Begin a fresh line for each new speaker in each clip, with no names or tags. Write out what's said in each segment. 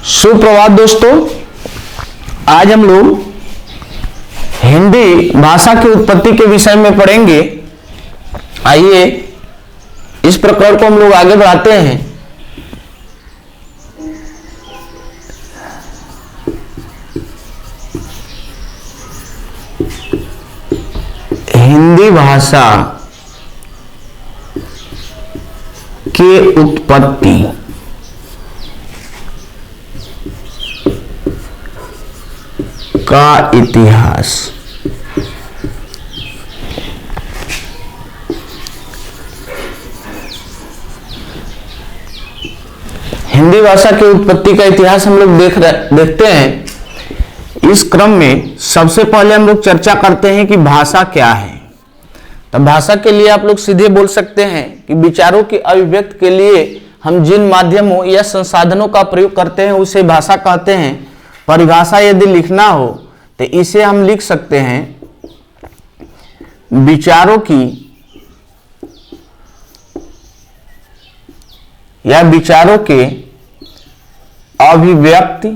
सुप्रभात दोस्तों, आज हम लोग हिंदी भाषा की उत्पत्ति के विषय में पढ़ेंगे। आइए इस प्रकरण को हम लोग आगे बढ़ाते हैं। हिंदी भाषा की उत्पत्ति। का इतिहास। हिंदी भाषा की उत्पत्ति का इतिहास हम लोग देखते हैं। इस क्रम में सबसे पहले हम लोग चर्चा करते हैं कि भाषा क्या है। तो भाषा के लिए आप लोग सीधे बोल सकते हैं कि विचारों की अभिव्यक्ति के लिए हम जिन माध्यमों या संसाधनों का प्रयोग करते हैं उसे भाषा कहते हैं। परिभाषा यदि लिखना हो तो इसे हम लिख सकते हैं विचारों की या विचारों के अभिव्यक्ति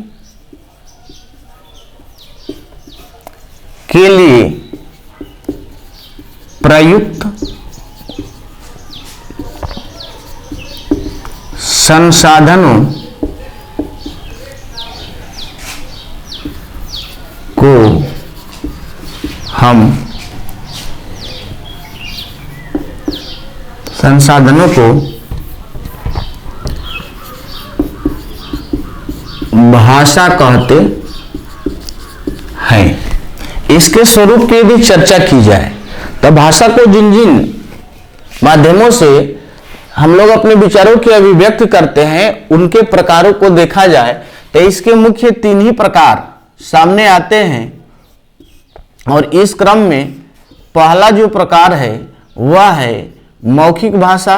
के लिए प्रयुक्त संसाधनों को भाषा कहते हैं। इसके स्वरूप की यदि चर्चा की जाए तो भाषा को जिन जिन माध्यमों से हम लोग अपने विचारों की अभिव्यक्ति करते हैं उनके प्रकारों को देखा जाए तो इसके मुख्य 3 ही प्रकार सामने आते हैं। और इस क्रम में पहला जो प्रकार है वह है मौखिक भाषा।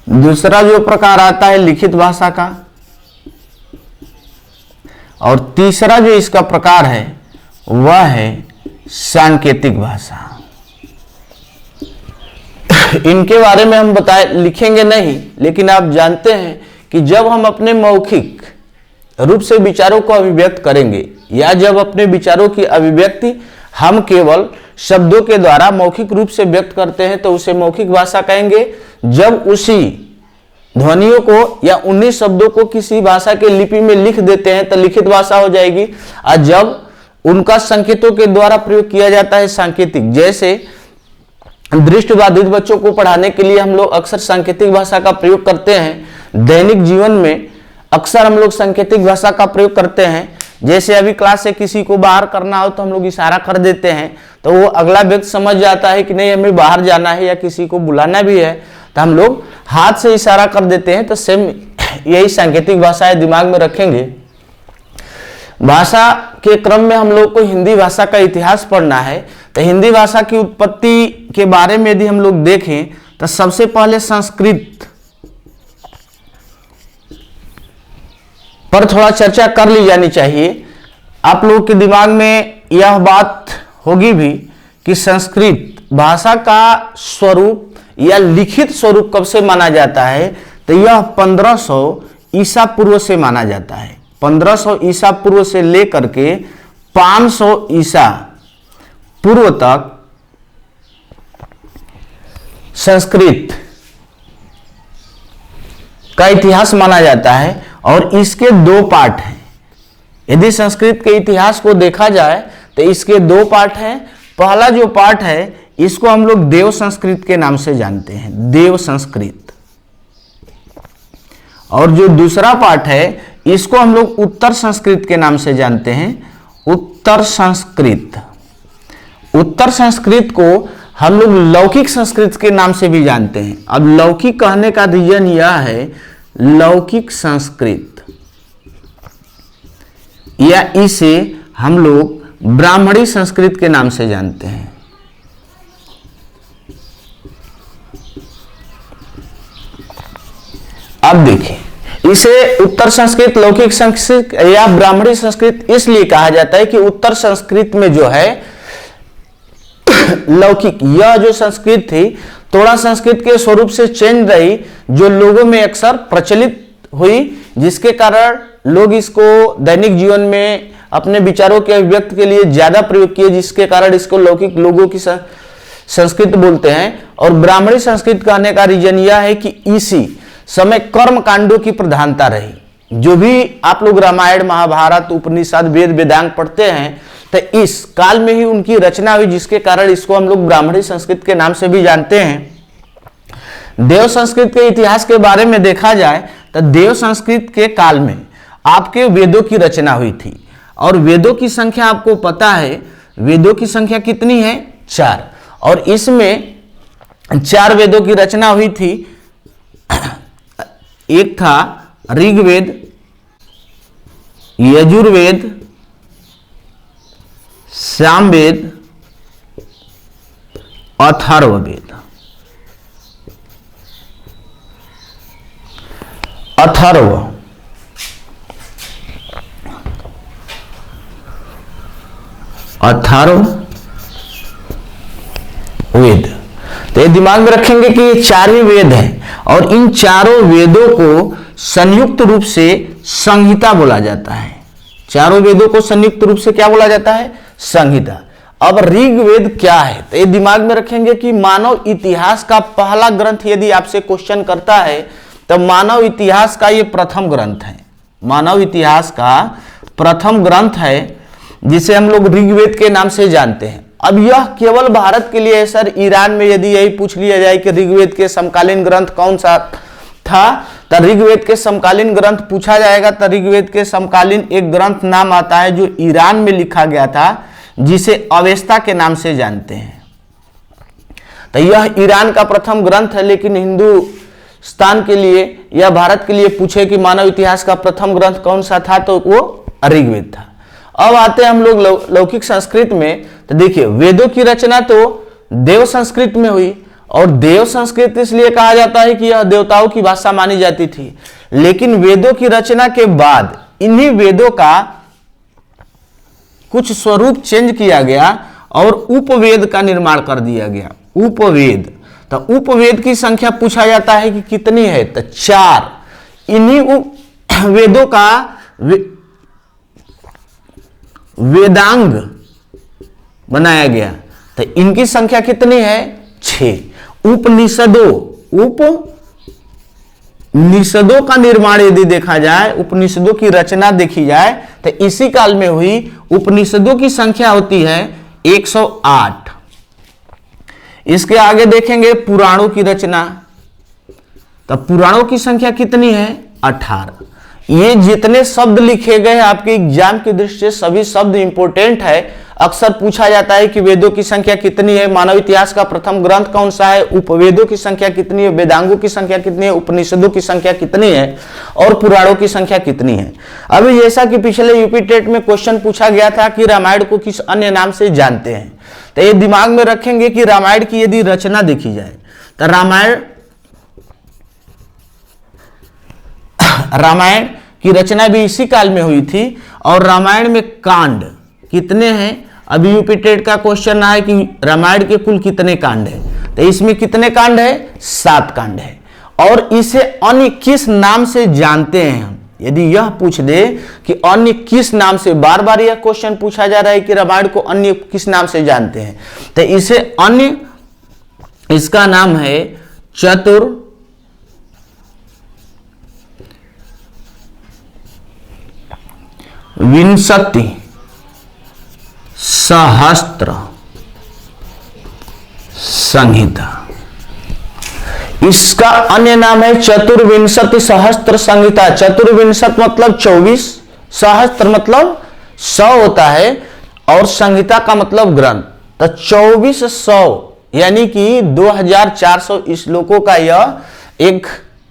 दूसरा जो प्रकार आता है लिखित भाषा का, और तीसरा जो इसका प्रकार है वह है सांकेतिक भाषा। इनके बारे में हम लिखेंगे नहीं, लेकिन आप जानते हैं कि जब हम अपने मौखिक रूप से विचारों को अभिव्यक्त करेंगे या जब अपने विचारों की अभिव्यक्ति हम केवल शब्दों के द्वारा मौखिक रूप से व्यक्त करते हैं तो उसे मौखिक भाषा कहेंगे। जब उसी ध्वनियों को या उन्हीं शब्दों को किसी भाषा के लिपि में लिख देते हैं तो लिखित भाषा हो जाएगी। और जब उनका संकेतों के द्वारा प्रयोग किया जाता है सांकेतिक, जैसे दृष्टिबाधित बच्चों को पढ़ाने के लिए हम लोग अक्सर सांकेतिक भाषा का प्रयोग करते हैं। दैनिक जीवन में अक्सर हम लोग सांकेतिक भाषा का प्रयोग करते हैं। जैसे अभी क्लास से किसी को बाहर करना हो तो हम लोग इशारा कर देते हैं, तो वो अगला व्यक्ति समझ जाता है कि नहीं हमें बाहर जाना है या किसी को बुलाना भी है तो हम लोग हाथ से इशारा कर देते हैं। तो सेम यही सांकेतिक भाषा है, दिमाग में रखेंगे। भाषा के क्रम में हम लोग को हिंदी भाषा का इतिहास पढ़ना है। तो हिंदी भाषा की उत्पत्ति के बारे में यदि हम लोग देखें तो सबसे पहले संस्कृत पर थोड़ा चर्चा कर ली जानी चाहिए। आप लोगों के दिमाग में यह बात होगी भी कि संस्कृत भाषा का स्वरूप या लिखित स्वरूप कब से माना जाता है, तो यह 1500 ईसा पूर्व से माना जाता है। 1500 ईसा पूर्व से लेकर के 500 ईसा पूर्व तक संस्कृत का इतिहास माना जाता है। और इसके 2 पार्ट हैं। यदि संस्कृत के इतिहास को देखा जाए तो इसके 2 पार्ट हैं। पहला जो पार्ट है इसको हम लोग देव संस्कृत के नाम से जानते हैं, देव संस्कृत। और जो दूसरा पार्ट है इसको हम लोग उत्तर संस्कृत के नाम से जानते हैं, उत्तर संस्कृत। उत्तर संस्कृत को हम लोग लौकिक संस्कृत के नाम से भी जानते हैं। अब लौकिक कहने का रीजन यह है, लौकिक संस्कृत या इसे हम लोग ब्राह्मणी संस्कृत के नाम से जानते हैं। अब देखिए, इसे उत्तर संस्कृत, लौकिक संस्कृत या ब्राह्मणी संस्कृत इसलिए कहा जाता है कि उत्तर संस्कृत में जो है लौकिक, यह जो संस्कृत थी थोड़ा संस्कृत के स्वरूप से चेंज रही, जो लोगों में अक्सर प्रचलित हुई, जिसके कारण लोग इसको दैनिक जीवन में अपने विचारों के अभिव्यक्त के लिए ज्यादा प्रयोग किए, जिसके कारण इसको लौकिक लोगों की संस्कृत बोलते हैं। और ब्राह्मणी संस्कृत कहने का रीजन यह है कि इसी समय कर्म कांडों की प्रधानता रही। जो भी आप लोग रामायण, महाभारत, उपनिषद, वेद, वेदांग पढ़ते हैं तो इस काल में ही उनकी रचना हुई, जिसके कारण इसको हम लोग ब्राह्मणी संस्कृत के नाम से भी जानते हैं। देव संस्कृत के इतिहास के बारे में देखा जाए तो देव संस्कृत के काल में आपके वेदों की रचना हुई थी, और वेदों की संख्या आपको पता है, वेदों की संख्या कितनी है? 4। और इसमें 4 वेदों की रचना हुई थी। एक था ऋग्वेद, यजुर्वेद, सामवेद, अथर्ववेद। अथर्व वेद। तो ये दिमाग में रखेंगे कि ये 4 ही वेद हैं, और इन चारों वेदों को संयुक्त रूप से संहिता बोला जाता है। चारों वेदों को संयुक्त रूप से क्या बोला जाता है? संहिता। अब ऋग्वेद क्या है? तो ये दिमाग में रखेंगे कि मानव इतिहास का पहला ग्रंथ यदि आपसे क्वेश्चन करता है तो मानव इतिहास का ये प्रथम ग्रंथ है। मानव इतिहास का प्रथम ग्रंथ है, जिसे हम लोग ऋग्वेद के नाम से जानते हैं। अब यह केवल भारत के लिए है सर। ईरान में यदि यही पूछ लिया जाए कि ऋग्वेद के समकालीन ग्रंथ कौन सा था, तो ऋग्वेद के समकालीन ग्रंथ पूछा जाएगा तो ऋग्वेद के समकालीन एक ग्रंथ नाम आता है जो ईरान में लिखा गया था, जिसे अवेस्ता के नाम से जानते हैं। तो यह ईरान का प्रथम ग्रंथ है। लेकिन हिंदुस्तान के लिए या भारत के लिए पूछे कि मानव इतिहास का प्रथम ग्रंथ कौन सा था, तो वो ऋग्वेद था। अब आते हैं हम लोग लौकिक संस्कृत में। तो देखिए, वेदों की रचना तो देव संस्कृत में हुई, और देव संस्कृत इसलिए कहा जाता है कि यह देवताओं की भाषा मानी जाती थी। लेकिन वेदों की रचना के बाद इन्हीं वेदों का कुछ स्वरूप चेंज किया गया और उपवेद का निर्माण कर दिया गया। उपवेद, तो उपवेद की संख्या पूछा जाता है कि कितनी है, तो 4। इन्हीं वेदों का वेदांग बनाया गया, तो इनकी संख्या कितनी है? 6। उपनिषदों का निर्माण यदि देखा जाए, उपनिषदों की रचना देखी जाए, तो इसी काल में हुई। उपनिषदों की संख्या होती है 108। इसके आगे देखेंगे पुराणों की रचना, तो पुराणों की संख्या कितनी है? 18। ये जितने शब्द लिखे गए आपके एग्जाम की दृष्टि से सभी शब्द इंपोर्टेंट है। अक्सर पूछा जाता है कि वेदों की संख्या कितनी है, मानव इतिहास का प्रथम ग्रंथ कौन सा है, उपवेदों की संख्या कितनी है, वेदांगों की संख्या कितनी है, उपनिषदों की संख्या कितनी है, और पुराणों की संख्या कितनी है। अभी जैसा कि पिछले यूपी टेट में क्वेश्चन पूछा गया था कि रामायण को किस अन्य नाम से जानते हैं, तो ये दिमाग में रखेंगे कि रामायण की यदि रचना देखी जाए तो रामायण की रचना भी इसी काल में हुई थी। और रामायण में कांड कितने हैं? अभी यूपी टेट का क्वेश्चन है कि रामायण के कुल कितने कांड हैं, तो इसमें कितने कांड है? 7 कांड है। और इसे अन्य किस नाम से जानते हैं हम? यदि यह पूछ दे कि अन्य किस नाम से, बार बार यह क्वेश्चन पूछा जा रहा है कि रामायण को अन्य किस नाम से जानते हैं, तो इसे अन्य, इसका नाम है चतुर्विंशति सहस्त्र संहिता। इसका अन्य नाम है चतुर्विंशति सहस्त्र संहिता। चतुर्विंशत मतलब 24, सहस्त्र मतलब 100 होता है, और संहिता का मतलब ग्रंथ। तो 2400 यानी कि 2400 श्लोकों का यह एक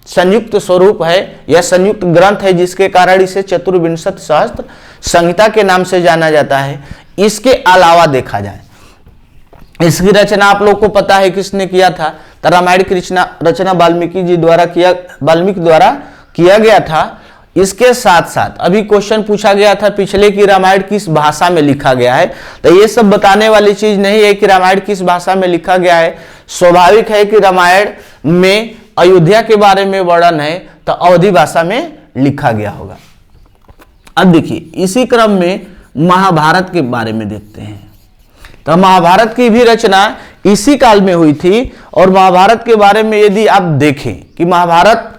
संयुक्त स्वरूप है, यह संयुक्त ग्रंथ है, जिसके कारण इसे चतुर्विंशति सहस्त्र संहिता के नाम से जाना जाता है। इसके अलावा देखा जाए, इसकी रचना आप लोग को पता है किसने किया था, तो रामायण की रचना वाल्मीकि द्वारा किया गया था। इसके साथ साथ अभी क्वेश्चन पूछा गया था पिछले कि रामायण किस भाषा में लिखा गया है, तो ये सब बताने वाली चीज नहीं है कि रामायण किस भाषा में लिखा गया है। स्वाभाविक है कि रामायण में अयोध्या के बारे में वर्णन है, तो अवधी भाषा में लिखा गया होगा। अब देखिए इसी क्रम में महाभारत के बारे में देखते हैं। तो महाभारत की भी रचना इसी काल में हुई थी। और महाभारत के बारे में यदि आप देखें कि महाभारत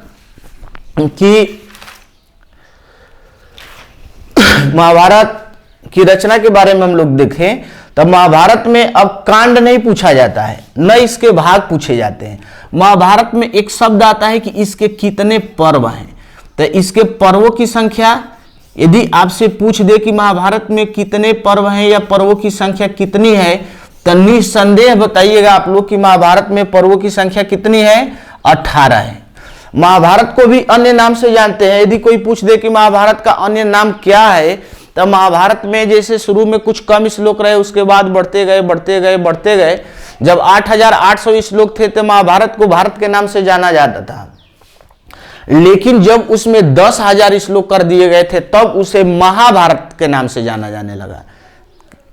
की रचना के बारे में हम लोग देखें तो महाभारत में अब कांड नहीं पूछा जाता है, न इसके भाग पूछे जाते हैं। महाभारत में एक शब्द आता है कि इसके कितने पर्व हैं। तो इसके पर्वों की संख्या यदि आपसे पूछ दे कि महाभारत में कितने पर्व हैं या पर्वों की संख्या कितनी है, तो निसंदेह बताइएगा आप लोग कि महाभारत में पर्वों की संख्या कितनी है, 18 है। महाभारत को भी अन्य नाम से जानते हैं। यदि कोई पूछ दे कि महाभारत का अन्य नाम क्या है, तो महाभारत में जैसे शुरू में कुछ कम श्लोक रहे, उसके बाद बढ़ते गए। जब 8800 श्लोक थे तो महाभारत को भारत के नाम से जाना जाता था। लेकिन जब उसमें 10,000 श्लोक कर दिए गए थे तब उसे महाभारत के नाम से जाना जाने लगा।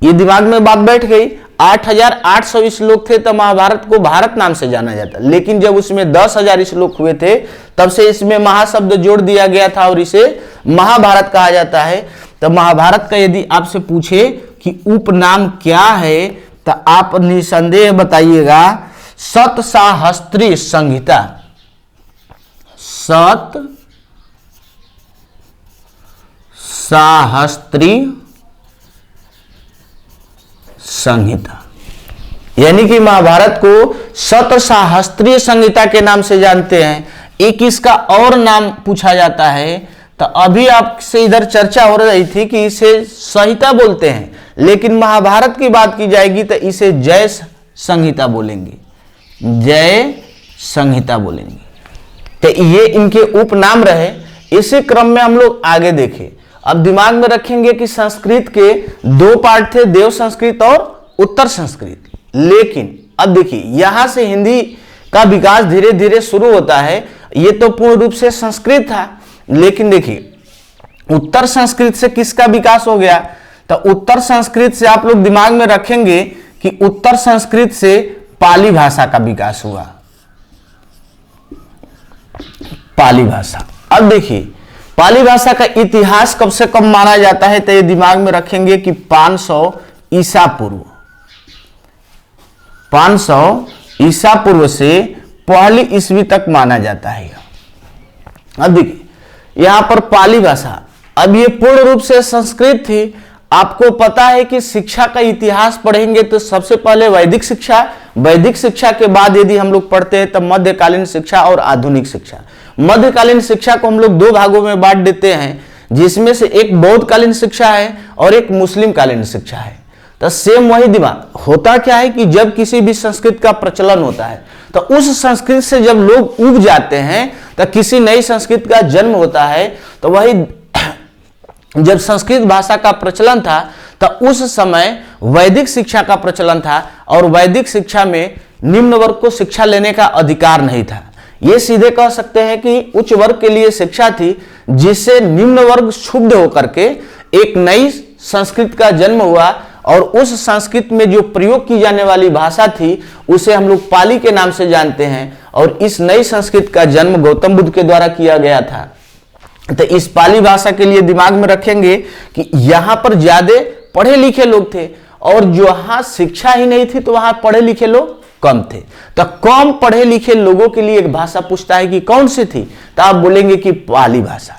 ये दिमाग में बात बैठ गई। 8800 श्लोक थे तो महाभारत को भारत नाम से जाना जाता, लेकिन जब उसमें 10,000 श्लोक हुए थे तब से इसमें महाशब्द जोड़ दिया गया था और इसे महाभारत कहा जाता है। तो महाभारत का यदि आपसे पूछे कि उपनाम क्या है, तो आप निसंदेह बताइएगा सतसाहस्त्री संहिता। सतसाहस्त्री संहिता, यानी कि महाभारत को सतसाहस्त्रीय संहिता के नाम से जानते हैं। एक इसका और नाम पूछा जाता है। तो अभी आपसे इधर चर्चा हो रही थी कि इसे संहिता बोलते हैं, लेकिन महाभारत की बात की जाएगी तो इसे जय संहिता बोलेंगे, जय संहिता बोलेंगे। तो ये इनके उपनाम रहे। इसी क्रम में हम लोग आगे देखें। अब दिमाग में रखेंगे कि संस्कृत के 2 पार्ट थे, देव संस्कृत और उत्तर संस्कृत। लेकिन अब देखिए यहां से हिंदी का विकास धीरे धीरे शुरू होता है। ये तो पूर्ण रूप से संस्कृत था, लेकिन देखिए उत्तर संस्कृत से किसका विकास हो गया, तो उत्तर संस्कृत से आप लोग दिमाग में रखेंगे कि उत्तर संस्कृत से पाली भाषा का विकास हुआ। पाली भाषा, अब देखिए पाली भाषा का इतिहास कब से कब माना जाता है, तो ये दिमाग में रखेंगे कि 500 ईसा पूर्व, 500 ईसा पूर्व से पहली ईस्वी तक माना जाता है। अब देखिए यहां पर पाली भाषा, अब ये पूर्ण रूप से संस्कृत थी। आपको पता है कि शिक्षा का इतिहास पढ़ेंगे तो सबसे पहले वैदिक शिक्षा, वैदिक शिक्षा के बाद यदि हम लोग पढ़ते हैं तो मध्यकालीन शिक्षा और आधुनिक शिक्षा। मध्यकालीन शिक्षा को हम लोग 2 भागों में बांट देते हैं, जिसमें से एक बौद्धकालीन शिक्षा है और एक मुस्लिम कालीन शिक्षा है। तो सेम वही दिमाग होता क्या है कि जब किसी भी संस्कृत का प्रचलन होता है तो उस संस्कृत से जब लोग उग जाते हैं तो किसी नई संस्कृत का जन्म होता है। तो वही जब संस्कृत भाषा का प्रचलन था तो उस समय वैदिक शिक्षा का प्रचलन था और वैदिक शिक्षा में निम्न वर्ग को शिक्षा लेने का अधिकार नहीं था। ये सीधे कह सकते हैं कि उच्च वर्ग के लिए शिक्षा थी, जिससे निम्न वर्ग क्षुब्ध होकर के एक नई संस्कृत का जन्म हुआ और उस संस्कृत में जो प्रयोग की जाने वाली भाषा थी उसे हम लोग पाली के नाम से जानते हैं। और इस नई संस्कृत का जन्म गौतम बुद्ध के द्वारा किया गया था। तो इस पाली भाषा के लिए दिमाग में रखेंगे कि यहां पर ज्यादा पढ़े लिखे लोग थे और जहां शिक्षा ही नहीं थी तो वहां पढ़े लिखे लोग कम थे। तो कम पढ़े लिखे लोगों के लिए एक भाषा पूछता है कि कौन सी थी, तो आप बोलेंगे कि पाली भाषा।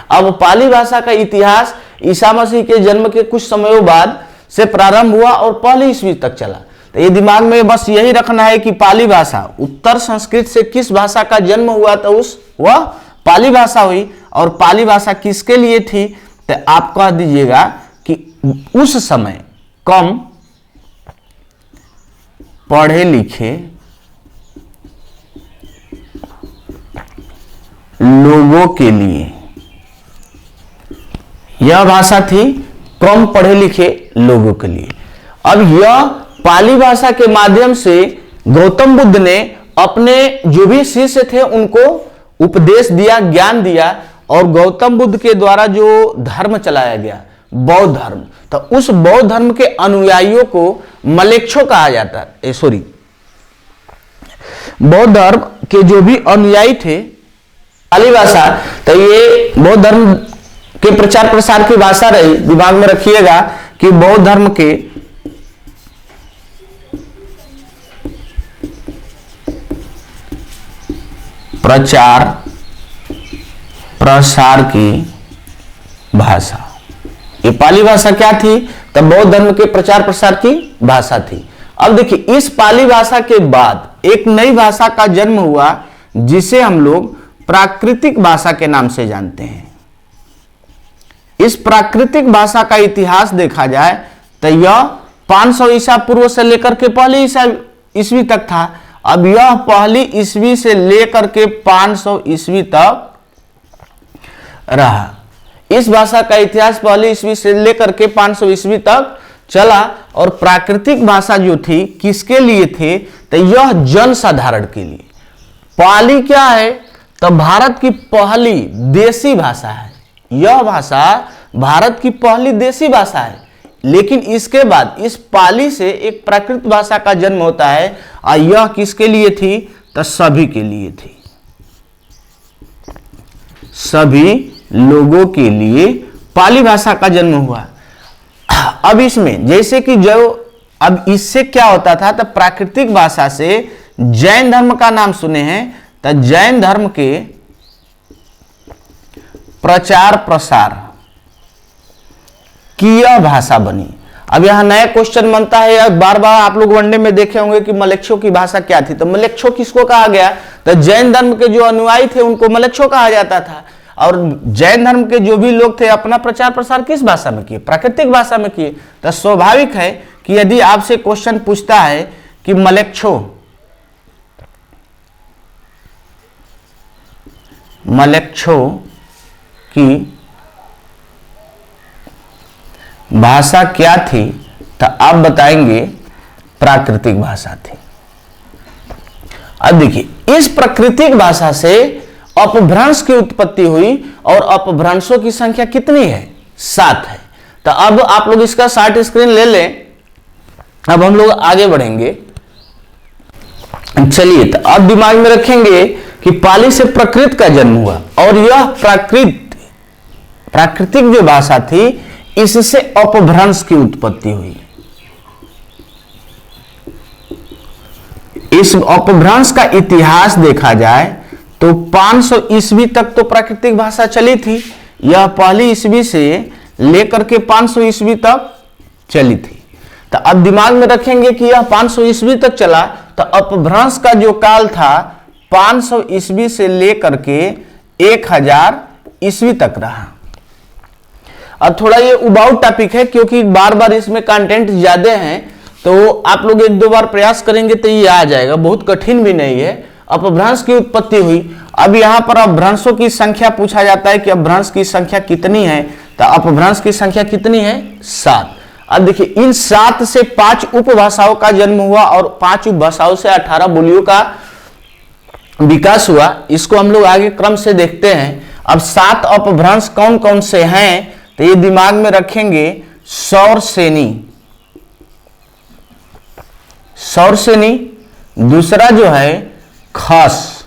अब पाली भाषा का इतिहास ईसा मसीह के जन्म के कुछ समयों बाद से प्रारंभ हुआ और पहली ईस्वी तक चला। तो ये दिमाग में बस यही रखना है कि पाली भाषा उत्तर संस्कृत से किस भाषा का जन्म हुआ तो वह पाली भाषा हुई। और पाली भाषा किसके लिए थी, तो आप कह दीजिएगा कि उस समय कम पढ़े लिखे लोगों के लिए यह भाषा थी, कम पढ़े लिखे लोगों के लिए। अब यह पाली भाषा के माध्यम से गौतम बुद्ध ने अपने जो भी शिष्य थे उनको उपदेश दिया, ज्ञान दिया। और गौतम बुद्ध के द्वारा जो धर्म चलाया गया बौद्ध धर्म, तो उस बौद्ध धर्म के अनुयायियों को मलेच्छो कहा जाता है। बौद्ध धर्म के जो भी अनुयायी थे पाली भाषा, तो ये बौद्ध धर्म के प्रचार प्रसार की भाषा रही। दिमाग में रखिएगा कि बौद्ध धर्म के प्रचार प्रसार की भाषा, ये पाली भाषा क्या थी? तब बौद्ध धर्म के प्रचार प्रसार की भाषा थी। अब देखिए, इस पाली भाषा के बाद एक नई भाषा का जन्म हुआ जिसे हम लोग प्राकृतिक भाषा के नाम से जानते हैं। इस प्राकृतिक भाषा का इतिहास देखा जाए तो यह 500 ईसा पूर्व से लेकर के पहली ईस्वी तक था। अब यह पहली ईस्वी से लेकर के 500 ईस्वी तक रहा। इस भाषा का इतिहास पहली ईस्वी से लेकर के 500 ईस्वी तक चला। और प्राकृतिक भाषा जो थी किसके लिए थे? तो यह जनसाधारण के लिए। पाली क्या है? तो भारत की पहली देसी भाषा है। यह भाषा भारत की पहली देसी भाषा है। लेकिन इसके बाद इस पाली से एक प्राकृत भाषा का जन्म होता है। और यह किसके लिए थी? तो सभी के लिए थी, सभी लोगों के लिए पाली भाषा का जन्म हुआ। अब इसमें जैसे कि जो अब इससे क्या होता था, तो प्राकृतिक भाषा से जैन धर्म का नाम सुने हैं, तो जैन धर्म के प्रचार प्रसार की यह भाषा बनी। अब यहां नया क्वेश्चन बनता है, बार बार आप लोग वनडे में देखे होंगे कि मलेच्छों की भाषा क्या थी। तो मलेच्छो किसको कहा गया? तो जैन धर्म के जो अनुयायी थे उनको मलेच्छो कहा जाता था। और जैन धर्म के जो भी लोग थे अपना प्रचार प्रसार किस भाषा में किए? प्राकृतिक भाषा में किए। तो स्वाभाविक है कि यदि आपसे क्वेश्चन पूछता है कि मलेच्छो की भाषा क्या थी, तो आप बताएंगे प्राकृतिक भाषा थी। अब देखिए, इस प्राकृतिक भाषा से अपभ्रंश की उत्पत्ति हुई। और अपभ्रंशों की संख्या कितनी है? 7 है। तो अब आप लोग इसका 60 स्क्रीन ले लें। अब हम लोग आगे बढ़ेंगे। चलिए, तो अब दिमाग में रखेंगे कि पाली से प्राकृत का जन्म हुआ। और यह प्राकृतिक जो भाषा थी इससे अपभ्रंश की उत्पत्ति हुई। इस अपभ्रंश का इतिहास देखा जाए तो 500 ईस्वी तक तो प्राकृतिक भाषा चली थी। यह पहली ईस्वी से लेकर के 500 ईस्वी तक चली थी। तो अब दिमाग में रखेंगे कि यह 500 ईस्वी तक चला। तो अपभ्रंश का जो काल था 500 ईस्वी से लेकर के 1000 ईस्वी तक रहा। अब थोड़ा ये उबाऊ टॉपिक है क्योंकि बार बार इसमें कंटेंट ज्यादा है, तो आप लोग 1-2 बार प्रयास करेंगे तो ये आ जाएगा। बहुत कठिन भी नहीं है। अपभ्रंश की उत्पत्ति हुई। अब यहां पर अपभ्रंशों की संख्या पूछा जाता है कि अपभ्रंश की संख्या कितनी है। तो अपभ्रंश की संख्या कितनी है? 7। अब देखिए, इन 7 से 5 उपभाषाओं का जन्म हुआ और 5 उपभाषाओं से 18 बोलियों का विकास हुआ। इसको हम लोग आगे क्रम से देखते हैं। अब 7 अपभ्रंश कौन कौन से हैं, तो ये दिमाग में रखेंगे। सौरसेनी, दूसरा जो है खस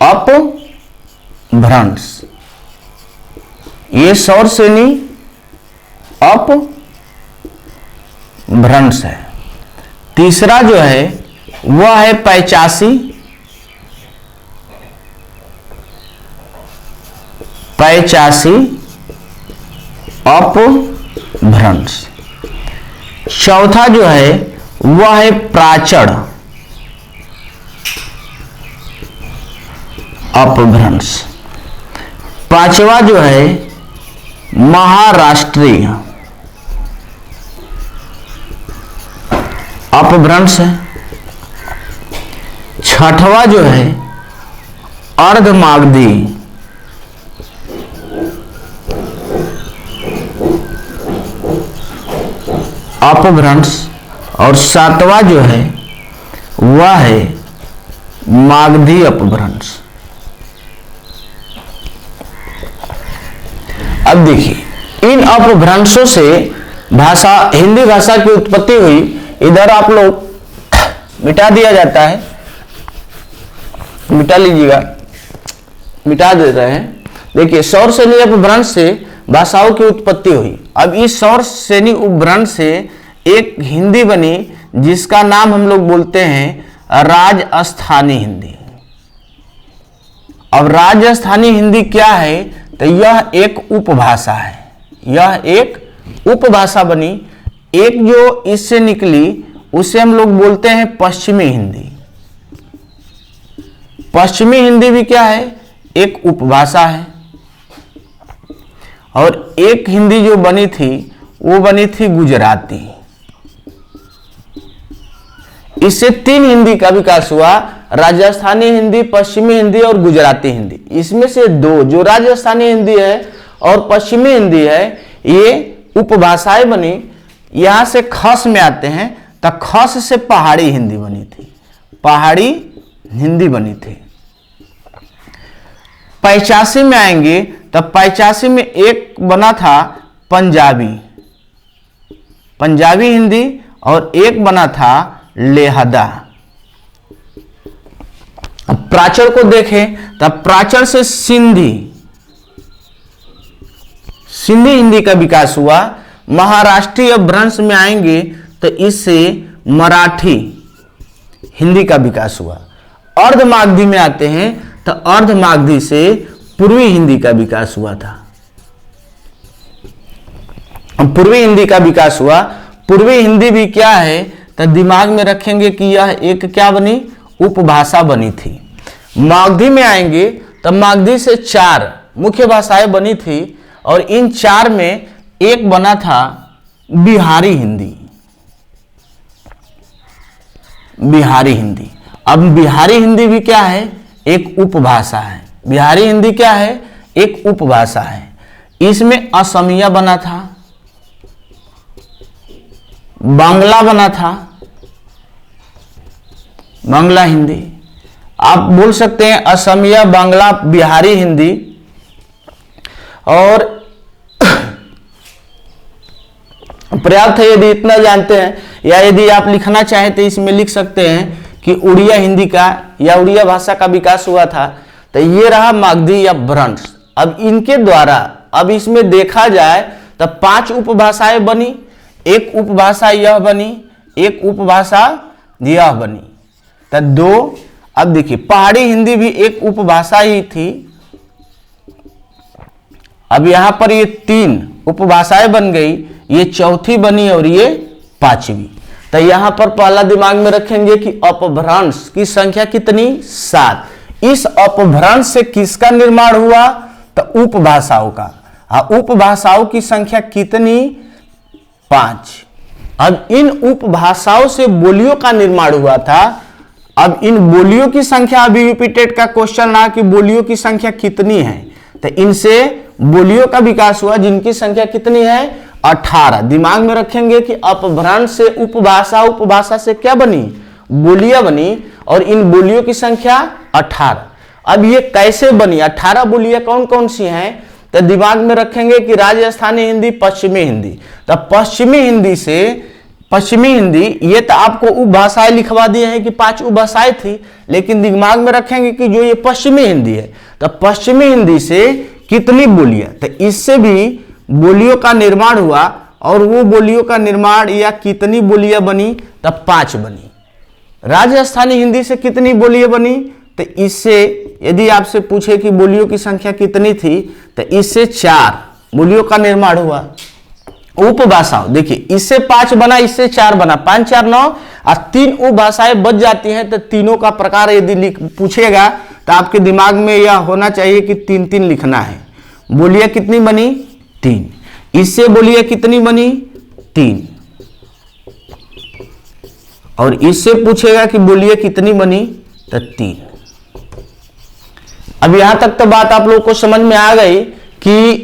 अपभ्रंश, ये सौरसेनी अपभ्रंश है। तीसरा जो है वह है 85 अपभ्रंश। चौथा जो है वह है प्राचड़ अपभ्रंश। पांचवा जो है महाराष्ट्रीय अपभ्रंश है। छठवा जो है अर्धमागधी अपभ्रंश। और 7वां जो है वह है मागधी अपभ्रंश। अब देखिए, इन अपभ्रंशों से भाषा हिंदी भाषा की उत्पत्ति हुई। इधर आप लोग मिटा दिया जाता है, मिटा लीजिएगा, मिटा दे रहे हैं। देखिए, सौर श्रेणी अपभ्रंश से भाषाओं की उत्पत्ति हुई। अब इस सौर श्रेणी उपभ्रंश से एक हिंदी बनी जिसका नाम हम लोग बोलते हैं राजस्थानी हिंदी। अब राजस्थानी हिंदी क्या है? तो यह एक उपभाषा है, यह एक उपभाषा बनी। एक जो इससे निकली उसे हम लोग बोलते हैं पश्चिमी हिंदी। पश्चिमी हिंदी भी क्या है? एक उपभाषा है। और एक हिंदी जो बनी थी वो बनी थी गुजराती। इससे 3 हिंदी का विकास हुआ, राजस्थानी हिंदी, पश्चिमी हिंदी और गुजराती हिंदी। इसमें से 2 जो राजस्थानी हिंदी है और पश्चिमी हिंदी है, ये उपभाषाएं बनी। यहां से खस में आते हैं तो खस से पहाड़ी हिंदी बनी थी, पहाड़ी हिंदी बनी थी। 85 में आएंगे तब 85 में एक बना था पंजाबी, पंजाबी हिंदी, और एक बना था लेहदा। अब प्राचर को देखें तब प्राचर से सिंधी, सिंधी हिंदी का विकास हुआ। महाराष्ट्रीय अपभ्रंश में आएंगे तो इससे मराठी हिंदी का विकास हुआ। अर्धमागधी में आते हैं तो अर्धमागधी से पूर्वी हिंदी का विकास हुआ था, पूर्वी हिंदी का विकास हुआ। पूर्वी हिंदी भी क्या है तो दिमाग में रखेंगे कि यह एक क्या बनी? उपभाषा बनी थी। मागधी में आएंगे तो मागधी से 4 मुख्य भाषाएं बनी थी और इन 4 में एक बना था बिहारी हिंदी, बिहारी हिंदी। अब बिहारी हिंदी भी क्या है? एक उपभाषा है। बिहारी हिंदी क्या है? एक उपभाषा है। इसमें असमिया बना था, बांग्ला बना था, बांग्ला हिंदी। आप बोल सकते हैं असमिया, बांग्ला, बिहारी हिंदी। और पर्याप्त है यदि इतना जानते हैं, या यदि आप लिखना चाहें तो इसमें लिख सकते हैं कि उड़िया हिंदी का या उड़िया भाषा का विकास हुआ था। तो ये रहा मागधी या भ्रंश। अब इनके द्वारा अब इसमें देखा जाए तो 5 उपभाषाएं बनी। एक उपभाषा यह बनी, एक उपभाषा यह बनी, तो 2। अब देखिए, पहाड़ी हिंदी भी एक उपभाषा ही थी। अब यहां पर ये 3 उपभाषाएं बन गई, ये चौथी बनी और ये 5वीं। तो यहां पर पहला दिमाग में रखेंगे कि अपभ्रंश की संख्या कितनी? 7। इस अपभ्रंश से किसका निर्माण हुआ? तो उपभाषाओं का। उपभाषाओं की संख्या कितनी? 5। अब इन उपभाषाओं से बोलियों का निर्माण हुआ था। अब इन बोलियों की संख्या, अभी रिपीटेड का क्वेश्चन रहा कि बोलियों की संख्या कितनी है, तो इनसे बोलियों का विकास हुआ जिनकी संख्या कितनी है? 18। दिमाग में रखेंगे कि अपभ्रंश से उपभाषा, उपभाषा से क्या बनी? बोलियां बनी, और इन बोलियों की संख्या 18। अब ये कैसे बनी? 18 बोलियां कौन कौन सी हैं? तो दिमाग में रखेंगे कि राजस्थानी हिंदी, पश्चिमी हिंदी। तो पश्चिमी हिंदी से, पश्चिमी हिंदी, ये तो आपको उपभाषाएं लिखवा दिए हैं कि 5 उपभाषाएं थी, लेकिन दिमाग में रखेंगे कि जो ये पश्चिमी हिंदी है, तो पश्चिमी हिंदी से कितनी बोलियां? तो इससे भी बोलियों का निर्माण हुआ, और वो बोलियों का निर्माण या कितनी बोलियां बनी? तो 5 बनी। राजस्थानी हिंदी से कितनी बोलियां बनी? तो इससे यदि आपसे पूछे कि बोलियों की संख्या कितनी थी, तो इससे 4 बोलियों का निर्माण हुआ। उपभाषाओं, देखिए, इससे 5 बना, इससे 4 बना, 5 4 9, और 3 उपभाषाएं बच जाती हैं। तो तीनों का प्रकार यदि पूछेगा तो आपके दिमाग में यह होना चाहिए कि 3 लिखना है। बोलियां कितनी बनी? 3। इससे बोलियां कितनी बनी? 3। और इससे पूछेगा कि बोलियां कितनी बनी? तो 3। अब यहां तक तो बात आप लोगों को समझ में आ गई कि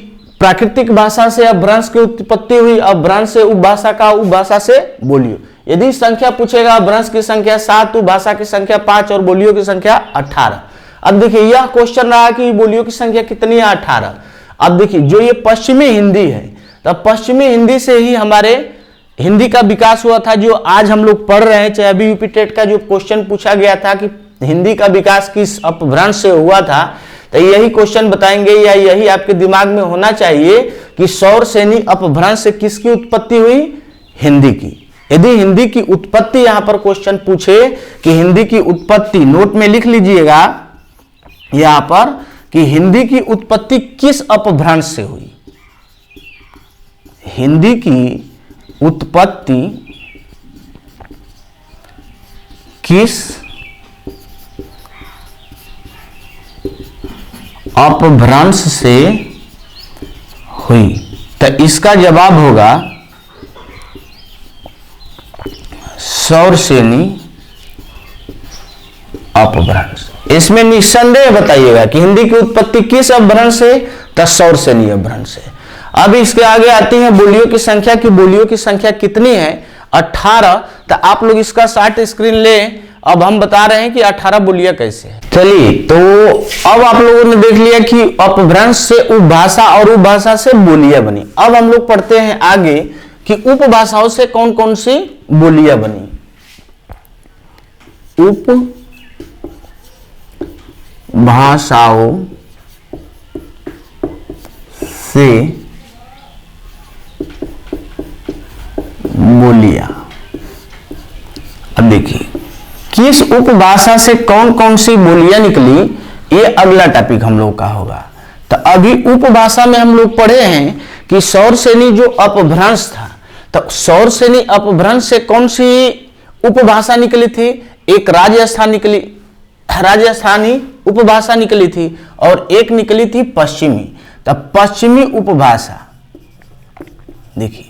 प्राकृतिक भाषा से अपभ्रंश की उत्पत्ति हुई, अपभ्रंश से उपभाषा का, उपभाषा से बोलियों। यदि संख्या पूछेगा, अपभ्रंश की संख्या 7, उपभाषा की संख्या 5 और बोलियों की संख्या 18। अब देखिए, यह क्वेश्चन रहा कि बोलियों की संख्या कितनी है? 18। अब देखिए, जो ये पश्चिमी हिंदी है, तो पश्चिमी हिंदी से ही हमारे हिंदी का विकास हुआ था, जो आज हम लोग पढ़ रहे हैं। चाहे अभी यूपी टेट का जो क्वेश्चन पूछा गया था कि हिंदी का विकास किस अपभ्रंश से हुआ था, तो यही क्वेश्चन बताएंगे या यही आपके दिमाग में होना चाहिए कि सौरसेनी अपभ्रंश से किसकी उत्पत्ति हुई? हिंदी की। यदि हिंदी की उत्पत्ति यहां पर क्वेश्चन पूछे कि हिंदी की उत्पत्ति, नोट में लिख लीजिएगा यहां पर कि हिंदी की उत्पत्ति किस अपभ्रंश से हुई? हिंदी की उत्पत्ति किस अपभ्रंश से हुई? तो इसका जवाब होगा सौरसेनी अपभ्रंश। इसमें निस्संदेह बताइएगा कि हिंदी की उत्पत्ति किस अपभ्रंश से? तो सौरसेनी अपभ्रंश से। अब इसके आगे आती है बोलियों की संख्या की बोलियों की संख्या कितनी है? 18। तो आप लोग इसका शार्ट स्क्रीन ले। अब हम बता रहे हैं कि 18 बोलियां कैसे है। चलिए, तो अब आप लोगों ने देख लिया कि अपभ्रंश से उपभाषा और उपभाषा से बोलियां बनी। अब हम लोग पढ़ते हैं आगे कि उपभाषाओं से कौन कौन सी बोलियां बनी। उपभाषाओं से बोलियां। अब देखिए किस उपभाषा से कौन कौन सी बोलियां निकली, ये अगला टॉपिक हम लोग का होगा। तो अभी उपभाषा में हम लोग पढ़े हैं कि सौरसेनी जो अपभ्रंश था, तो सौरसेनी अपभ्रंश से कौन सी उपभाषा निकली थी? एक राजस्थानी उपभाषा निकली थी और एक निकली थी पश्चिमी। तो पश्चिमी उपभाषा, देखिए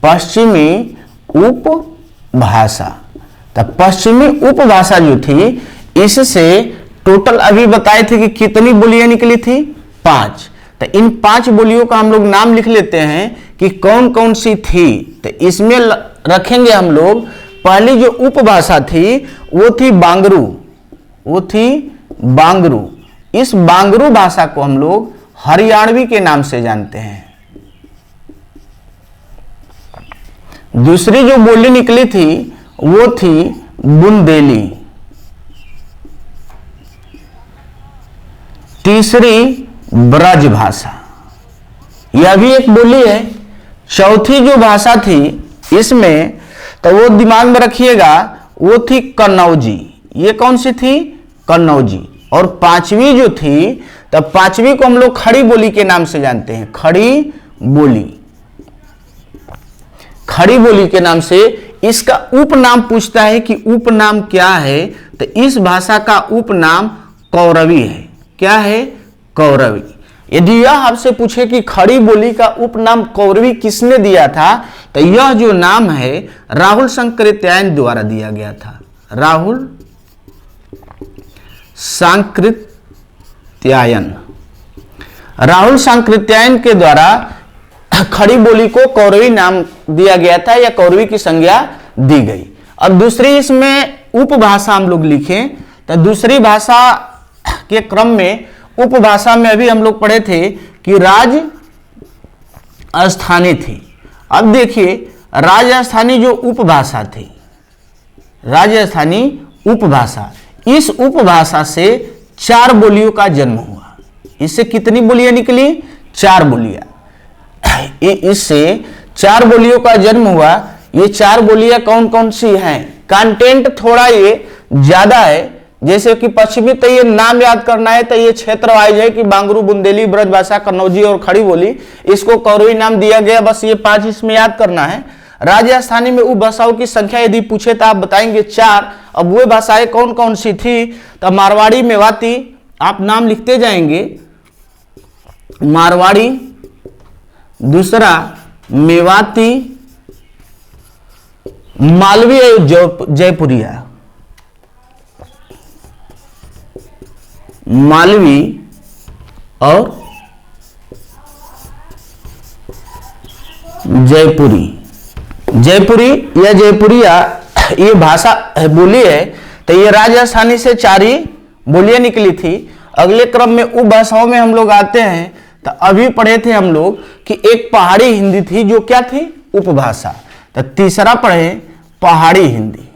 पश्चिमी उपभाषा, तो पश्चिमी उपभाषा जो थी इससे टोटल अभी बताए थे कि कितनी बोलियां निकली थी? 5। तो इन 5 बोलियों का हम लोग नाम लिख लेते हैं कि कौन कौन सी थी। तो इसमें रखेंगे हम लोग, पहली जो उपभाषा थी वो थी बांगरू। इस बांगरू भाषा को हम लोग हरियाणवी के नाम से जानते हैं। दूसरी जो बोली निकली थी वो थी बुंदेली। तीसरी ब्रज भाषा, यह भी एक बोली है। चौथी जो भाषा थी इसमें, तो वो दिमाग में रखिएगा, वो थी कन्नौजी। ये कौन सी थी? कन्नौजी। और 5वीं जो थी, तो 5वीं को हम लोग खड़ी बोली के नाम से जानते हैं। खड़ी बोली के नाम से। इसका उपनाम पूछता है कि उपनाम क्या है, तो इस भाषा का उपनाम कौरवी है। क्या है? कौरवी। यदि यह आपसे पूछे कि खड़ी बोली का उपनाम कौरवी किसने दिया था, तो यह जो नाम है राहुल सांकृत्यायन द्वारा दिया गया था। राहुल सांकृत्यायन के द्वारा खड़ी बोली को कौरवी नाम दिया गया था या कौरवी की संज्ञा दी गई। अब दूसरी इसमें उपभाषा हम लोग लिखें, तो दूसरी भाषा के क्रम में उपभाषा में अभी हम लोग पढ़े थे कि राजस्थानी थी। अब देखिए राजस्थानी जो उपभाषा थी, राजस्थानी उपभाषा, इस उपभाषा से 4 बोलियों का जन्म हुआ। इससे कितनी बोलियां निकली? 4 बोलियां। इससे 4 बोलियों का जन्म हुआ। ये 4 बोलियां कौन कौन सी हैं? कंटेंट थोड़ा ये ज्यादा है, जैसे कि पश्चिमी, तो ये नाम याद करना है तो ये क्षेत्र वाइज है कि बांगरू, बुंदेली, ब्रजभाषा, कन्नौजी और खड़ी बोली। इसको कौरवी नाम दिया गया। बस ये 5 इसमें याद करना है। राजस्थानी में उपभाषाओं की संख्या यदि पूछे तो आप बताएंगे 4। अब वे भाषाएं कौन कौन सी थी? तो मारवाड़ी, मेवाती, आप नाम लिखते जाएंगे। मारवाड़ी, दूसरा मेवाती, मालवी और जयपुरिया। मालवी और जयपुरी या जयपुरिया, ये भाषा बोली है। तो ये राजस्थानी से 4 ही बोलियां निकली थी। अगले क्रम में उपभाषाओं में हम लोग आते हैं। तो अभी पढ़े थे हम लोग कि एक पहाड़ी हिंदी थी, जो क्या थी? उपभाषा। तो तीसरा पढ़े पहाड़ी हिंदी।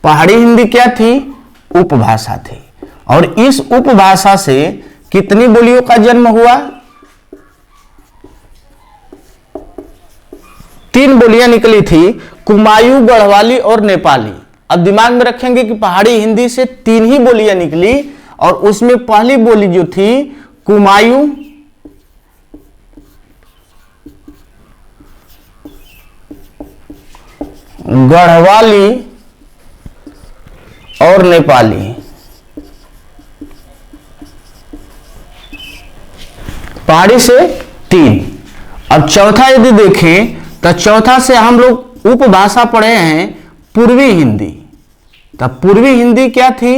पहाड़ी हिंदी क्या थी? उपभाषा थी। और इस उपभाषा से कितनी बोलियों का जन्म हुआ? 3 बोलियां निकली थी, कुमायूं, गढ़वाली और नेपाली। अब दिमाग में रखेंगे कि पहाड़ी हिंदी से 3 ही बोलियां निकली और उसमें पहली बोली जो थी कुमायूं, गढ़वाली और नेपाली। पहाड़ी से 3। अब चौथा यदि देखें तो चौथा से हम लोग उपभाषा पढ़े हैं पूर्वी हिंदी। तब पूर्वी हिंदी क्या थी?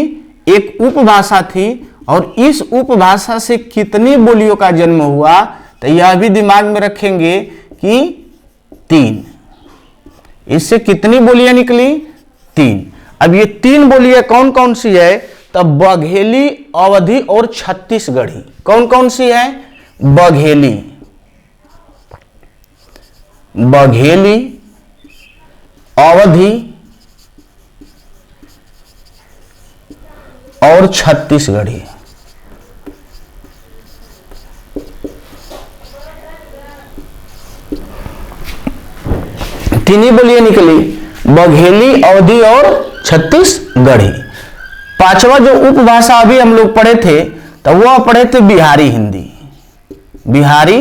एक उपभाषा थी। और इस उपभाषा से कितनी बोलियों का जन्म हुआ? तो यह भी दिमाग में रखेंगे कि 3। इससे कितनी बोलियां निकली? 3। अब ये 3 बोलियां कौन कौन सी है? तब बघेली, अवधी और छत्तीसगढ़ी। कौन कौन सी है? बघेली, बघेली, अवधी और छत्तीसगढ़ी। तीन ही बोलियां निकली, बघेली, अवधी और छत्तीसगढ़ी। 5वां जो उपभाषा अभी हम लोग पढ़े थे तो वह पढ़े थे बिहारी हिंदी। बिहारी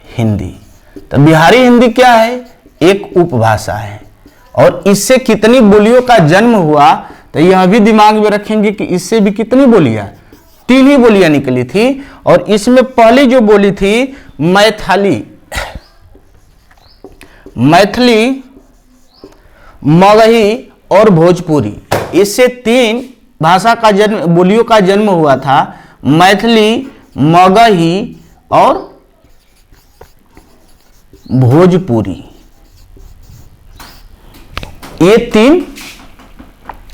हिंदी, तो बिहारी हिंदी क्या है? एक उपभाषा है। और इससे कितनी बोलियों का जन्म हुआ? तो यह भी दिमाग में रखेंगे कि इससे भी कितनी बोलियां? 3 ही बोलियां निकली थी। और इसमें पहली जो बोली थी मैथिली, मैथिली, मगही और भोजपुरी। इससे 3 भाषा का जन्म, बोलियों का जन्म हुआ था। मैथिली, मगही और भोजपुरी, ये 3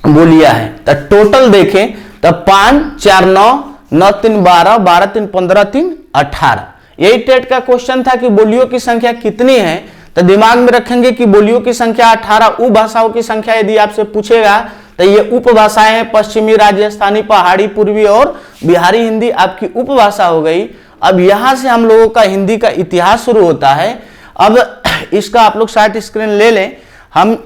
बोलियां हैं। तो टोटल देखें तो 5, 4, 9, 9, 3, 12, 12, 3, 15, 3, 18। यही टेट का क्वेश्चन था कि बोलियों की संख्या कितनी है। तो दिमाग में रखेंगे कि बोलियों की संख्या 18। उपभाषाओं की संख्या यदि आपसे पूछेगा तो ये उपभाषाएं हैं, पश्चिमी, राजस्थानी, पहाड़ी, पूर्वी और बिहारी हिंदी आपकी उपभाषा हो गई। अब यहां से हम लोगों का हिंदी का इतिहास शुरू होता है। अब इसका आप लोग शार्ट स्क्रीन ले लें। हम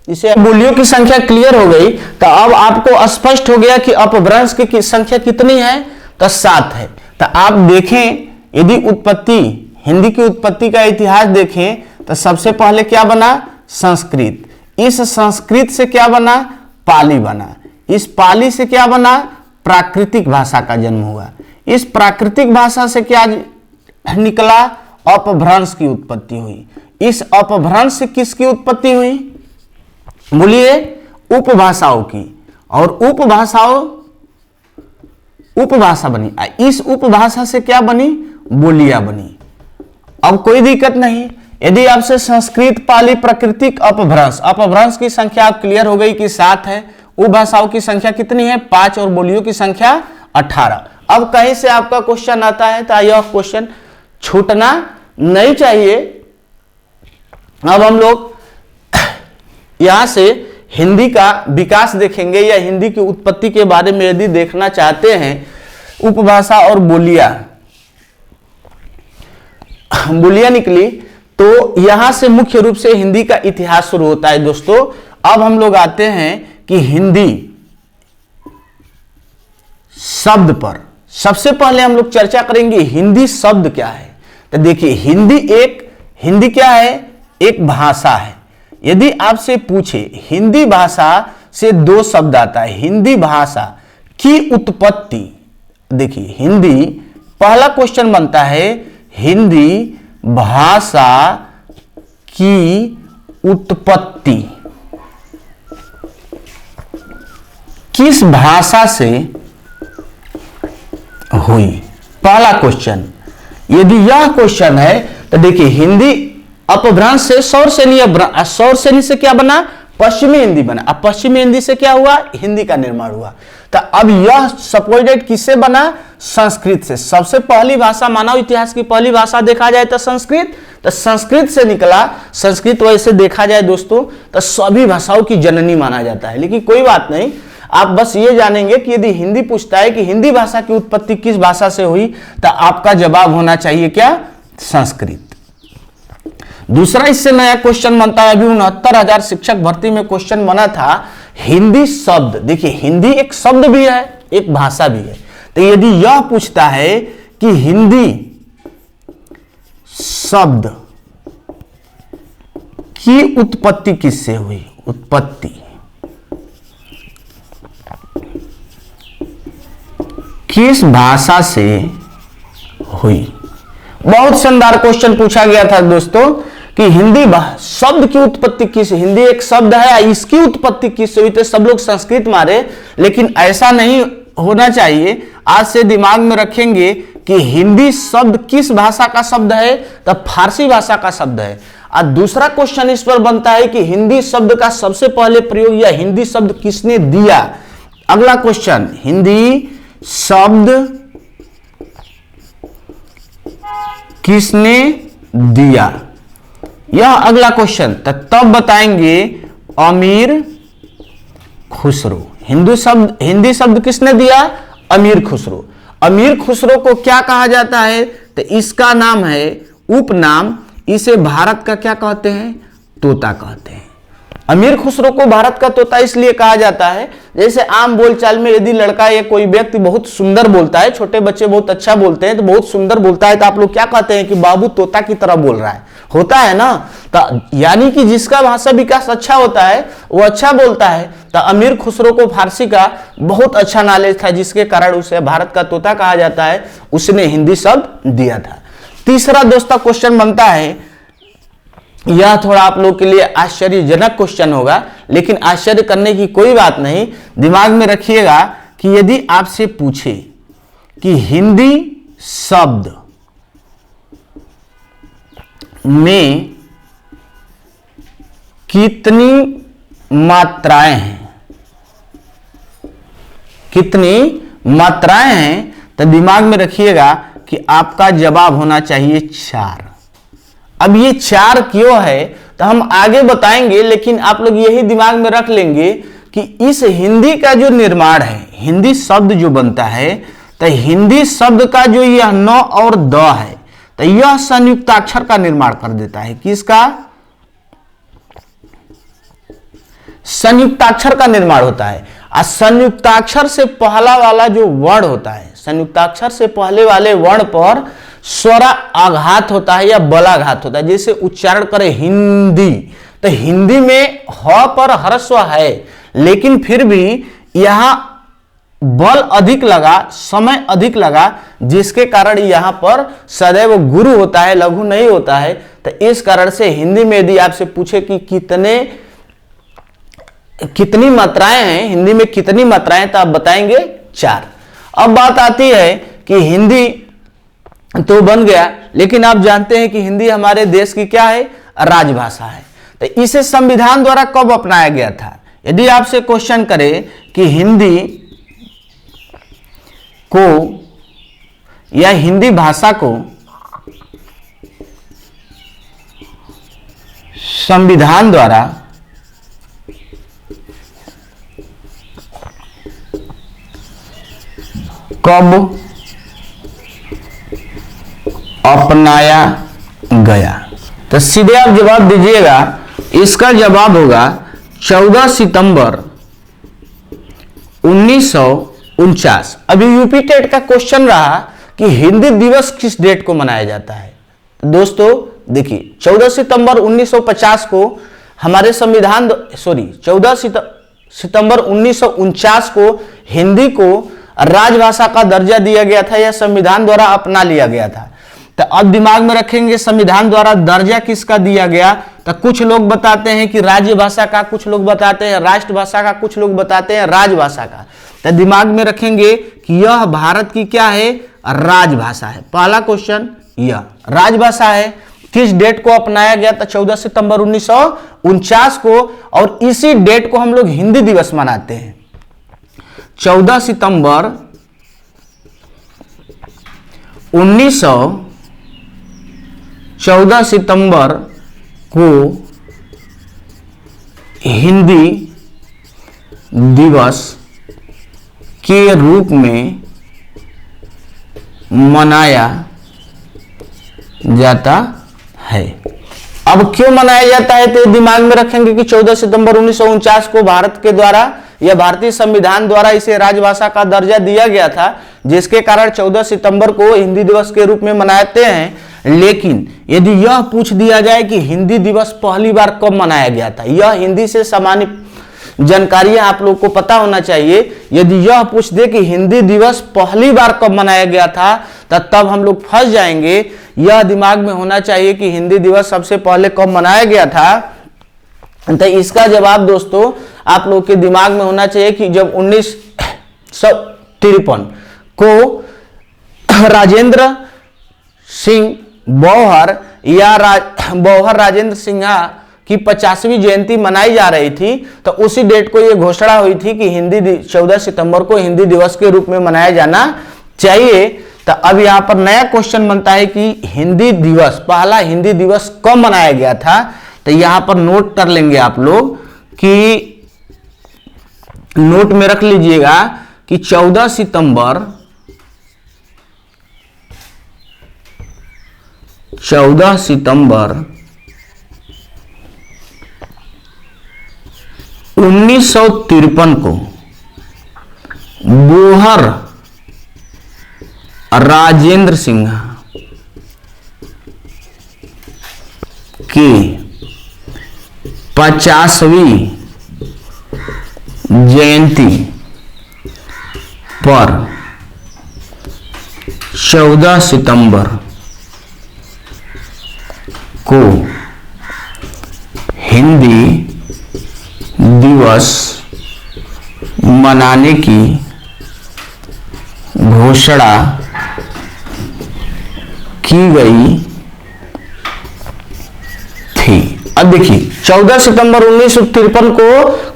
इसे, बोलियों की संख्या क्लियर हो गई तो अब आपको स्पष्ट हो गया कि अपभ्रंश की संख्या कितनी है? तो 7 है। तो आप देखें, यदि उत्पत्ति, हिंदी की उत्पत्ति का इतिहास देखें तो सबसे पहले क्या बना? संस्कृत। इस संस्कृत से क्या बना? पाली बना। इस पाली से क्या बना? प्राकृतिक भाषा का जन्म हुआ। इस प्राकृतिक भाषा से क्या निकला? अपभ्रंश की उत्पत्ति हुई। इस अपभ्रंश से किसकी उत्पत्ति हुई? बोलिए, उपभाषाओं की। और उपभाषा बनी। इस उपभाषा से क्या बनी? बोलियां बनी। अब कोई दिक्कत नहीं, यदि आपसे संस्कृत, पाली, प्राकृतिक, अपभ्रंश, अपभ्रंश की संख्या आप क्लियर हो गई कि 7 है। उपभाषाओं की संख्या कितनी है? 5 और बोलियों की संख्या 18। अब कहीं से आपका क्वेश्चन आता है तो यह क्वेश्चन छूटना नहीं चाहिए। अब हम लोग यहां से हिंदी का विकास देखेंगे या हिंदी की उत्पत्ति के बारे में यदि देखना चाहते हैं, उपभाषा और बोलियां निकली तो यहां से मुख्य रूप से हिंदी का इतिहास शुरू होता है। दोस्तों अब हम लोग आते हैं कि हिंदी शब्द पर। सबसे पहले हम लोग चर्चा करेंगे हिंदी शब्द क्या है। तो देखिए, हिंदी क्या है? एक भाषा है। यदि आपसे पूछे, हिंदी भाषा से 2 शब्द आता है। हिंदी भाषा की उत्पत्ति, देखिए हिंदी, पहला क्वेश्चन बनता है हिंदी भाषा की उत्पत्ति किस भाषा से हुई? पहला क्वेश्चन। यदि यह क्वेश्चन है तो देखिए, हिंदी अपभ्रंश से सौरसेनी से क्या बना? पश्चिमी हिंदी बना। अब पश्चिमी हिंदी से क्या हुआ? हिंदी का निर्माण हुआ। तो अब यह सपोजिटेड किससे बना? संस्कृत से। सबसे पहली भाषा, मानव इतिहास की पहली भाषा देखा जाए तो संस्कृत, तो संस्कृत से निकला। संस्कृत वैसे देखा जाए दोस्तों तो सभी भाषाओं की जननी माना जाता है, लेकिन कोई बात नहीं, आप बस ये जानेंगे कि यदि हिंदी पूछता है कि हिंदी भाषा की उत्पत्ति किस भाषा से हुई, तो आपका जवाब होना चाहिए क्या? संस्कृत। दूसरा इससे नया क्वेश्चन बनता है, अभी 69,000 शिक्षक भर्ती में क्वेश्चन बना था, हिंदी शब्द। देखिए हिंदी एक शब्द भी है, एक भाषा भी है। तो यदि यह पूछता है कि हिंदी शब्द की उत्पत्ति किससे हुई, उत्पत्ति किस भाषा से हुई, बहुत शानदार क्वेश्चन पूछा गया था दोस्तों कि हिंदी शब्द की उत्पत्ति किस, हिंदी एक शब्द है, इसकी उत्पत्ति किससे हुई, तो सब लोग संस्कृत मारे, लेकिन ऐसा नहीं होना चाहिए। आज से दिमाग में रखेंगे कि हिंदी शब्द किस भाषा का शब्द है, तो फारसी भाषा का शब्द है। और दूसरा क्वेश्चन इस पर बनता है कि हिंदी शब्द का सबसे पहले प्रयोग या हिंदी शब्द किसने दिया। अगला क्वेश्चन, हिंदी शब्द किसने दिया, यह अगला क्वेश्चन। तब बताएंगे अमीर खुसरो। हिंदी शब्द किसने दिया? अमीर खुसरो। अमीर खुसरो को क्या कहा जाता है? तो इसका नाम है उपनाम, इसे भारत का क्या कहते हैं? तोता कहते हैं। अमीर खुसरो को भारत का तोता इसलिए कहा जाता है, जैसे आम बोलचाल में यदि लड़का या कोई व्यक्ति बहुत सुंदर बोलता है, छोटे बच्चे बहुत अच्छा बोलते हैं, तो बहुत सुंदर बोलता है, तो आप लोग क्या कहते हैं कि बाबू तोता की तरह बोल रहा है, होता है ना। तो यानी कि जिसका भाषा विकास अच्छा होता है वो अच्छा बोलता है। तो अमीर खुसरो को फारसी का बहुत अच्छा नॉलेज था, जिसके कारण उसे भारत का तोता कहा जाता है, उसने हिंदी शब्द दिया था। तीसरा दोस्तों क्वेश्चन बनता है, यह थोड़ा आप लोग के लिए आश्चर्यजनक क्वेश्चन होगा, लेकिन आश्चर्य करने की कोई बात नहीं। दिमाग में रखिएगा कि यदि आपसे पूछे कि हिंदी शब्द में कितनी मात्राएं हैं, कितनी मात्राएं हैं, तो दिमाग में रखिएगा कि आपका जवाब होना चाहिए 4। अब ये 4 क्यों है तो हम आगे बताएंगे, लेकिन आप लोग यही दिमाग में रख लेंगे कि इस हिंदी का जो निर्माण है, हिंदी शब्द जो बनता है, तो हिंदी शब्द का जो यह न और द है, तो यह संयुक्ताक्षर का निर्माण कर देता है। किसका? संयुक्ताक्षर का निर्माण होता है। और संयुक्ताक्षर से पहला वाला जो वर्ण होता है, संयुक्ताक्षर से पहले वाले वर्ण पर स्वरा आघात होता है या बलाघात होता है। जैसे उच्चारण करें हिंदी, तो हिंदी में ह पर ह्रस्व है, लेकिन फिर भी यहां बल अधिक लगा, समय अधिक लगा, जिसके कारण यहां पर सदैव गुरु होता है, लघु नहीं होता है। तो इस कारण से हिंदी में यदि आपसे पूछे कि कितनी मात्राएं हैं, हिंदी में कितनी मात्राएं, तो आप बताएंगे 4। अब बात आती है कि हिंदी तो बन गया, लेकिन आप जानते हैं कि हिंदी हमारे देश की क्या है? राजभाषा है। तो इसे संविधान द्वारा कब अपनाया गया था? यदि आपसे क्वेश्चन करे कि हिंदी को या हिंदी भाषा को संविधान द्वारा कब अपनाया गया, तो सीधे आप जवाब दीजिएगा। इसका जवाब होगा 14 सितंबर 1949। अभी यूपी टेट का क्वेश्चन रहा कि हिंदी दिवस किस डेट को मनाया जाता है। तो दोस्तों देखिए 14 सितंबर 1950 को हमारे संविधान 14 सितंबर 1949 को हिंदी को राजभाषा का दर्जा दिया गया था या संविधान द्वारा अपना लिया गया था। तो अब दिमाग में रखेंगे संविधान द्वारा दर्जा किसका दिया गया, तो कुछ लोग बताते हैं कि राज्य भाषा का, कुछ लोग बताते हैं राष्ट्रभाषा का, कुछ लोग बताते हैं राजभाषा का। तो दिमाग में रखेंगे कि यह भारत की क्या है? राजभाषा है। पहला क्वेश्चन यह राजभाषा है। किस डेट को अपनाया गया था? 14 सितंबर 1949 को, और इसी डेट को हम लोग हिंदी दिवस मनाते हैं। 14 सितंबर 14 सितंबर को हिंदी दिवस के रूप में मनाया जाता है। अब क्यों मनाया जाता है तो दिमाग में रखेंगे कि 14 सितंबर 1949 को भारत के द्वारा या भारतीय संविधान द्वारा इसे राजभाषा का दर्जा दिया गया था, जिसके कारण 14 सितंबर को हिंदी दिवस के रूप में मनाते हैं। लेकिन यदि यह पूछ दिया जाए कि हिंदी दिवस पहली बार कब मनाया गया था, यह हिंदी से सामान्य जानकारियां आप लोग को पता होना चाहिए। यदि यह पूछ दे कि हिंदी दिवस पहली बार कब मनाया गया था, तब हम लोग फंस जाएंगे। यह दिमाग में होना चाहिए कि हिंदी दिवस सबसे पहले कब मनाया गया था। तो इसका जवाब दोस्तों आप लोग के दिमाग में होना चाहिए कि जब 1953 को राजेंद्र सिंह बौहर या बौहर राजेंद्र सिन्हा की 50वीं जयंती मनाई जा रही थी, तो उसी डेट को यह घोषणा हुई थी कि 14 सितंबर को हिंदी दिवस के रूप में मनाया जाना चाहिए। तो अब यहां पर नया क्वेश्चन बनता है कि हिंदी दिवस, पहला हिंदी दिवस कब मनाया गया था। तो यहां पर नोट कर लेंगे आप लोग कि नोट में रख लीजिएगा कि 14 सितंबर 1953 को बौहर राजेंद्र सिन्हा की 50वीं जयंती पर 14 सितंबर को हिंदी दिवस मनाने की घोषणा की गई थी। अब देखिए 14 सितंबर 1953 को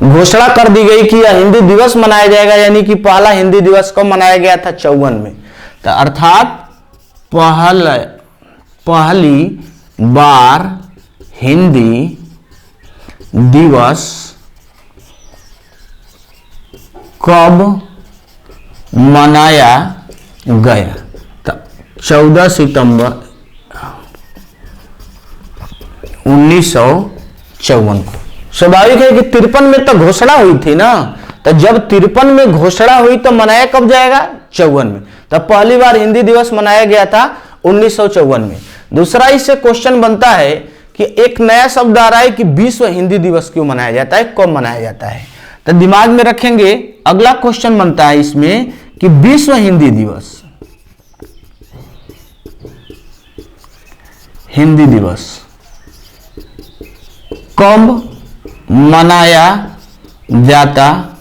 घोषणा कर दी गई कि यह हिंदी दिवस मनाया जाएगा, यानी कि पहला हिंदी दिवस कब मनाया गया था 54 में। तो अर्थात पहली बार हिंदी दिवस कब मनाया गया। तो 14 सितंबर 1954 को। स्वाभाविक है कि 53 में तो घोषणा हुई थी ना, तो जब 53 में घोषणा हुई तो मनाया कब जाएगा 54 में। तो पहली बार हिंदी दिवस मनाया गया था 1954 में। दूसरा इससे क्वेश्चन बनता है कि एक नया शब्द आ रहा है कि विश्व हिंदी दिवस क्यों मनाया जाता है, कब मनाया जाता है। तो दिमाग में रखेंगे, अगला क्वेश्चन बनता है इसमें कि विश्व हिंदी दिवस, हिंदी दिवस कब मनाया जाता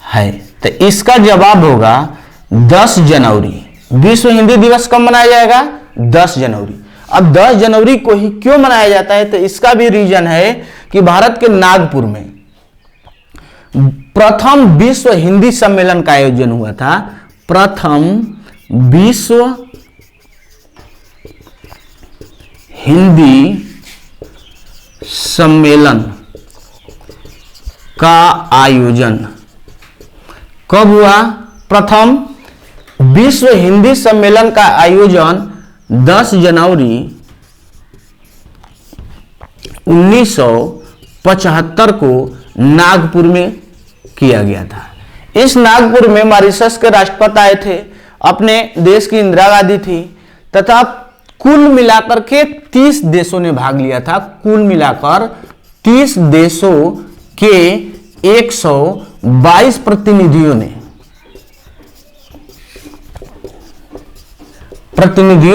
है। तो इसका जवाब होगा 10 जनवरी। विश्व हिंदी दिवस कब मनाया जाएगा 10 जनवरी। अब 10 जनवरी को ही क्यों मनाया जाता है, तो इसका भी रीजन है कि भारत के नागपुर में प्रथम विश्व हिंदी सम्मेलन का आयोजन हुआ था। प्रथम विश्व हिंदी सम्मेलन का आयोजन कब हुआ। प्रथम विश्व हिंदी सम्मेलन का आयोजन 10 जनवरी 1975 को नागपुर में किया गया था। इस नागपुर में मॉरिशस के राष्ट्रपति आए थे, अपने देश की इंदिरा गांधी थी, तथा कुल मिलाकर के 30 देशों ने भाग लिया था। कुल मिलाकर 30 देशों के 122 प्रतिनिधियों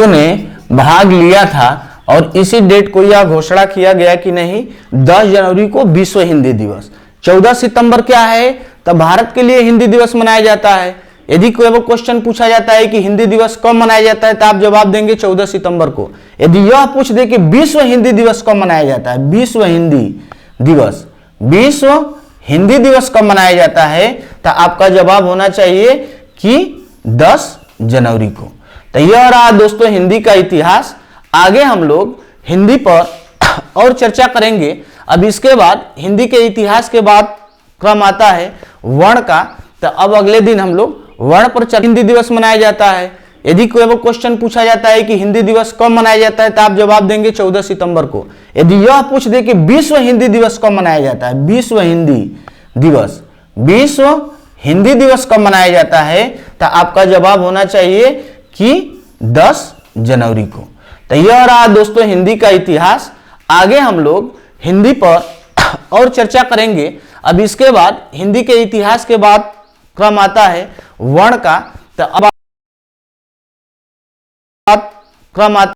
ने भाग लिया था। और इसी डेट को यह घोषणा किया गया कि नहीं 10 जनवरी को विश्व हिंदी दिवस। 14 सितंबर क्या है, तब भारत के लिए हिंदी दिवस मनाया जाता है। यदि कोई क्वेश्चन पूछा जाता है कि हिंदी दिवस कब मनाया जाता है, तो आप जवाब देंगे 14 सितंबर को। यदि यह पूछ दे कि विश्व हिंदी दिवस कब मनाया जाता है, विश्व हिंदी दिवस कब मनाया जाता है, तो आपका जवाब होना चाहिए कि 10 जनवरी को। तो यह रहा दोस्तों हिंदी का इतिहास। आगे हम लोग हिंदी पर और चर्चा करेंगे। अब इसके बाद हिंदी के इतिहास के बाद क्रम आता है वर्ण का। तो अब अगले दिन हम लोग वर्ण पर हिंदी दिवस मनाया जाता है। यदि कोई क्वेश्चन पूछा जाता है कि हिंदी दिवस कब मनाया जाता है, तो आप जवाब देंगे 14 सितंबर को। यदि यह पूछ दे कि विश्व हिंदी दिवस कब मनाया जाता है, विश्व हिंदी दिवस कब मनाया जाता है, तो आपका जवाब होना चाहिए कि 10 जनवरी को। तो यह रहा दोस्तों हिंदी का इतिहास। आगे हम लोग हिंदी पर और चर्चा करेंगे। अब इसके बाद हिंदी के इतिहास के बाद क्रम आता है वर्ण का। तो अब क्रम आता